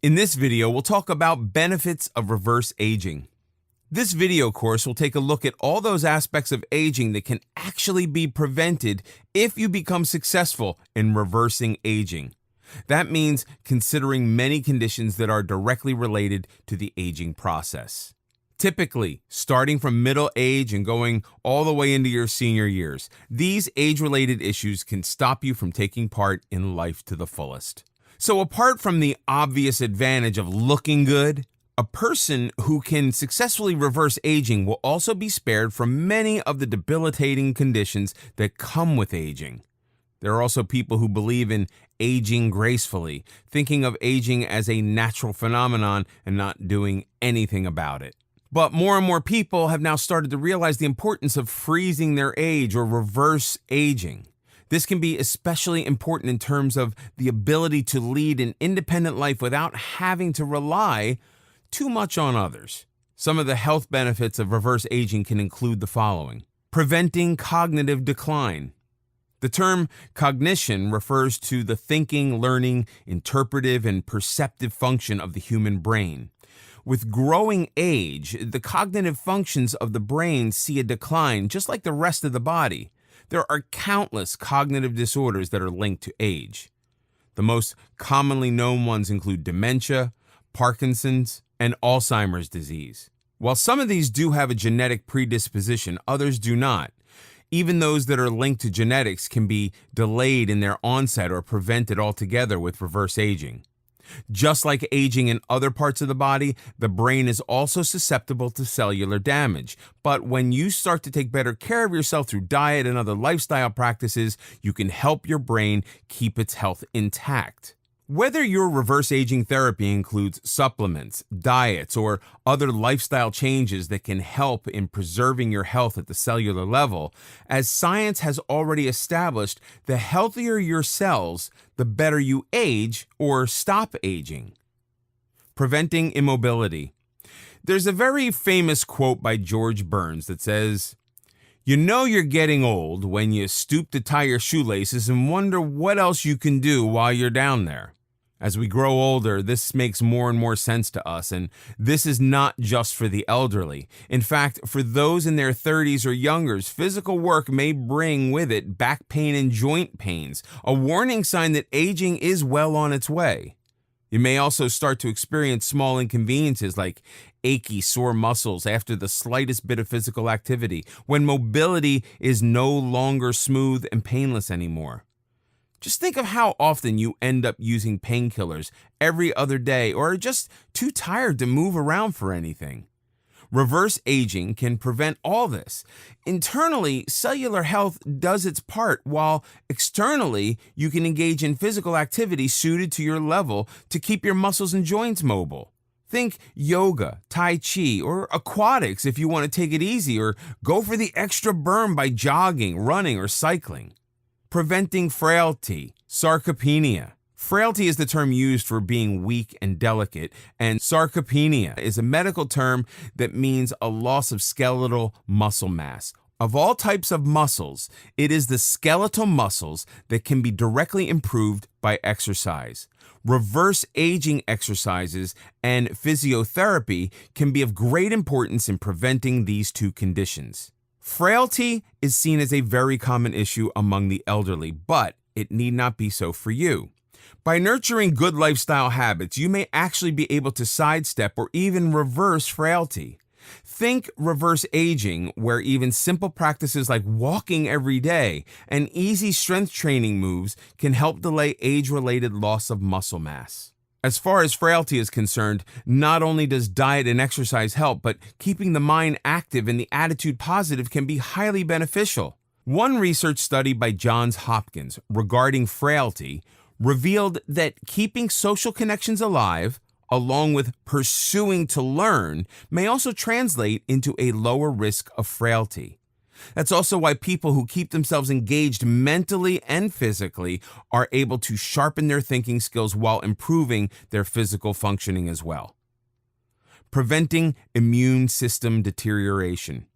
In this video, we'll talk about benefits of reverse aging. This video course will take a look at all those aspects of aging that can actually be prevented if you become successful in reversing aging. That means considering many conditions that are directly related to the aging process. Typically, starting from middle age and going all the way into your senior years, these age-related issues can stop you from taking part in life to the fullest. So apart from the obvious advantage of looking good, a person who can successfully reverse aging will also be spared from many of the debilitating conditions that come with aging. There are also people who believe in aging gracefully, thinking of aging as a natural phenomenon and not doing anything about it. But more and more people have now started to realize the importance of freezing their age or reverse aging. This can be especially important in terms of the ability to lead an independent life without having to rely too much on others. Some of the health benefits of reverse aging can include the following: preventing cognitive decline. The term cognition refers to the thinking, learning, interpretive, and perceptive function of the human brain. With growing age, the cognitive functions of the brain see a decline just like the rest of the body. There are countless cognitive disorders that are linked to age. The most commonly known ones include dementia, Parkinson's, and Alzheimer's disease. While some of these do have a genetic predisposition, others do not. Even those that are linked to genetics can be delayed in their onset or prevented altogether with reverse aging. Just like aging in other parts of the body, the brain is also susceptible to cellular damage. But when you start to take better care of yourself through diet and other lifestyle practices, you can help your brain keep its health intact. Whether your reverse aging therapy includes supplements, diets, or other lifestyle changes that can help in preserving your health at the cellular level, as science has already established, the healthier your cells, the better you age or stop aging. Preventing immobility. There's a very famous quote by George Burns that says, "You know you're getting old when you stoop to tie your shoelaces and wonder what else you can do while you're down there." As we grow older, this makes more and more sense to us, and this is not just for the elderly. In fact, for those in their 30s or younger, physical work may bring with it back pain and joint pains, a warning sign that aging is well on its way. You may also start to experience small inconveniences like achy, sore muscles after the slightest bit of physical activity, when mobility is no longer smooth and painless anymore. Just think of how often you end up using painkillers every other day or are just too tired to move around for anything. Reverse aging can prevent all this. Internally, cellular health does its part, while externally, you can engage in physical activity suited to your level to keep your muscles and joints mobile. Think yoga, tai chi, or aquatics if you want to take it easy, or go for the extra burn by jogging, running, or cycling. Preventing frailty, sarcopenia. Frailty is the term used for being weak and delicate, and sarcopenia is a medical term that means a loss of skeletal muscle mass. Of all types of muscles, it is the skeletal muscles that can be directly improved by exercise. Reverse aging exercises and physiotherapy can be of great importance in preventing these two conditions. Frailty is seen as a very common issue among the elderly, but it need not be so for you. By nurturing good lifestyle habits, you may actually be able to sidestep or even reverse frailty. Think reverse aging, where even simple practices like walking every day and easy strength training moves can help delay age-related loss of muscle mass. As far as frailty is concerned, not only does diet and exercise help, but keeping the mind active and the attitude positive can be highly beneficial. One research study by Johns Hopkins regarding frailty revealed that keeping social connections alive, along with pursuing to learn, may also translate into a lower risk of frailty. That's also why people who keep themselves engaged mentally and physically are able to sharpen their thinking skills while improving their physical functioning as well. Preventing immune system deterioration.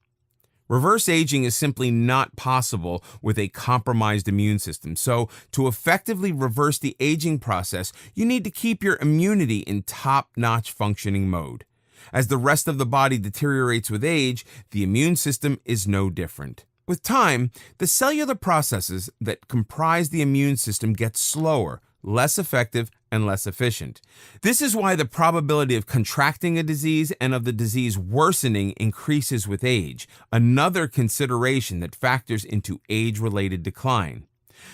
Reverse aging is simply not possible with a compromised immune system. So, to effectively reverse the aging process, you need to keep your immunity in top-notch functioning mode. As the rest of the body deteriorates with age, the immune system is no different. With time, the cellular processes that comprise the immune system get slower, less effective, and less efficient. This is why the probability of contracting a disease and of the disease worsening increases with age, another consideration that factors into age-related decline.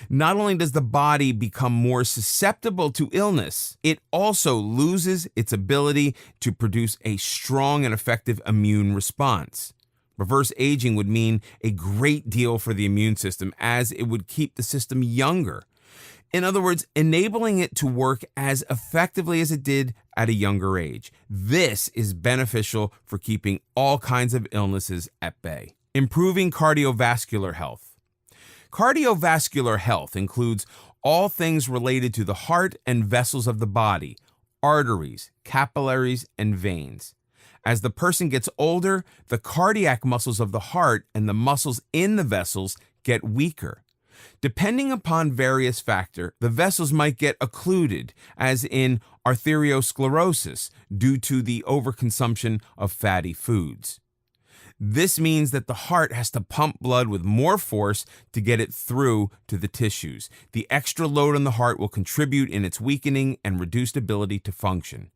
Not only does the body become more susceptible to illness, it also loses its ability to produce a strong and effective immune response. Reverse aging would mean a great deal for the immune system, as it would keep the system younger. In other words, enabling it to work as effectively as it did at a younger age. This is beneficial for keeping all kinds of illnesses at bay. Improving cardiovascular health. Cardiovascular health includes all things related to the heart and vessels of the body, arteries, capillaries, and veins. As the person gets older, the cardiac muscles of the heart and the muscles in the vessels get weaker. Depending upon various factors, the vessels might get occluded, as in arteriosclerosis, due to the overconsumption of fatty foods. This means that the heart has to pump blood with more force to get it through to the tissues. The extra load on the heart will contribute in its weakening and reduced ability to function.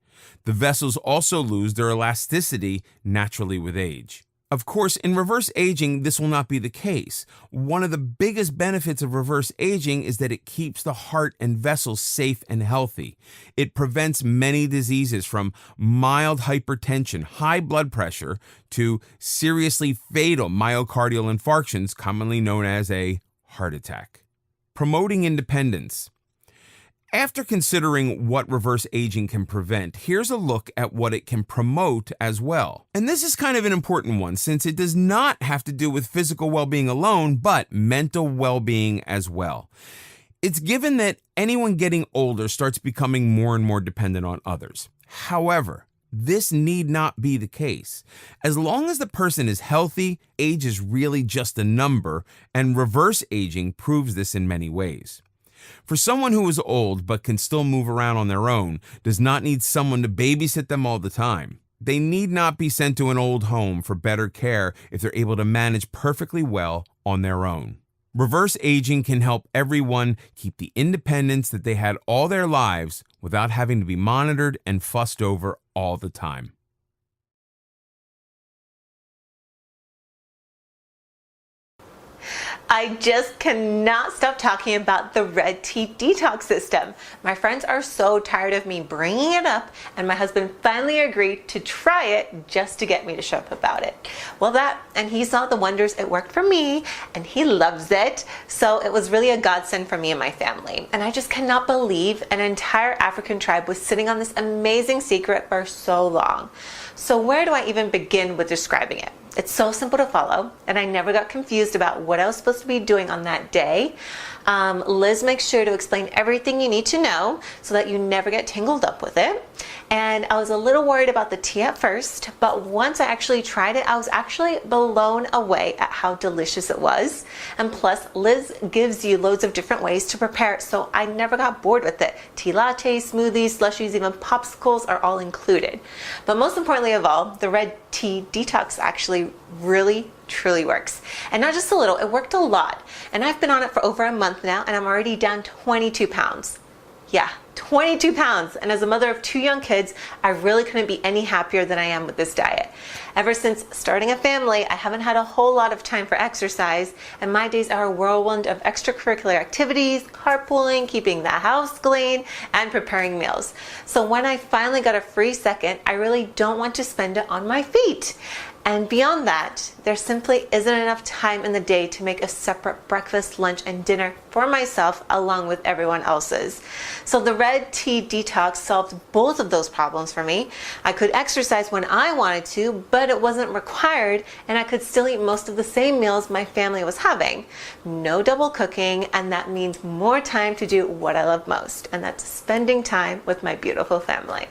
The vessels also lose their elasticity naturally with age. Of course, in reverse aging, this will not be the case. One of the biggest benefits of reverse aging is that it keeps the heart and vessels safe and healthy. It prevents many diseases, from mild hypertension, high blood pressure, to seriously fatal myocardial infarctions, commonly known as a heart attack. Promoting independence. After considering what reverse aging can prevent, here's a look at what it can promote as well. And this is kind of an important one, since it does not have to do with physical well-being alone, but mental well-being as well. It's given that anyone getting older starts becoming more and more dependent on others. However, this need not be the case. As long as the person is healthy, age is really just a number, and reverse aging proves this in many ways. For someone who is old but can still move around on their own, does not need someone to babysit them all the time. They need not be sent to an old home for better care if they're able to manage perfectly well on their own. Reverse aging can help everyone keep the independence that they had all their lives without having to be monitored and fussed over all the time. I just cannot stop talking about the red tea detox system. My friends are so tired of me bringing it up, and my husband finally agreed to try it just to get me to show up about it. Well, and he saw the wonders it worked for me, and he loves it. So it was really a godsend for me and my family. And I just cannot believe an entire African tribe was sitting on this amazing secret for so long. So where do I even begin with describing it? It's so simple to follow, and I never got confused about what I was supposed to be doing on that day. Liz makes sure to explain everything you need to know so that you never get tangled up with it. And I was a little worried about the tea at first, but once I actually tried it, I was actually blown away at how delicious it was. And plus, Liz gives you loads of different ways to prepare it, so I never got bored with it. Tea lattes, smoothies, slushies, even popsicles are all included. But most importantly of all, the red tea detox actually really truly works. And not just a little, it worked a lot. And I've been on it for over a month now, and I'm already down 22 pounds. Yeah, 22 pounds. And as a mother of 2 young kids, I really couldn't be any happier than I am with this diet. Ever since starting a family, I haven't had a whole lot of time for exercise, and my days are a whirlwind of extracurricular activities, carpooling, keeping the house clean, and preparing meals. So when I finally got a free second, I really don't want to spend it on my feet. And beyond that, there simply isn't enough time in the day to make a separate breakfast, lunch, and dinner for myself along with everyone else's. So the red tea detox solved both of those problems for me. I could exercise when I wanted to, but it wasn't required, and I could still eat most of the same meals my family was having. No double cooking, and that means more time to do what I love most, and that's spending time with my beautiful family.